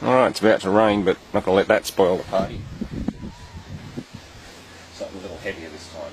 Alright, it's about to rain, but not going to let that spoil the party. Something a little heavier this time.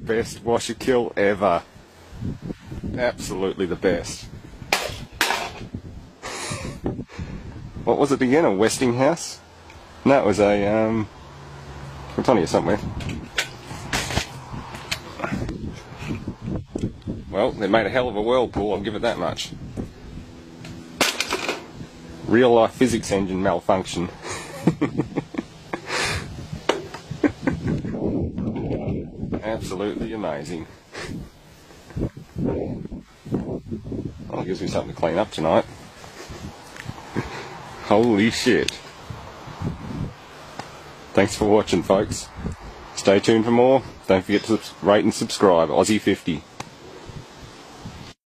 Best washer kill ever. Absolutely the best. What was it again? A Westinghouse? No, it was a it's on here somewhere. Well, they made a hell of a whirlpool, I'll give it that much. Real life physics engine malfunction. Absolutely amazing. Well, it gives me something to clean up tonight. Holy shit. Thanks for watching, folks. Stay tuned for more. Don't forget to rate and subscribe. Aussie 50.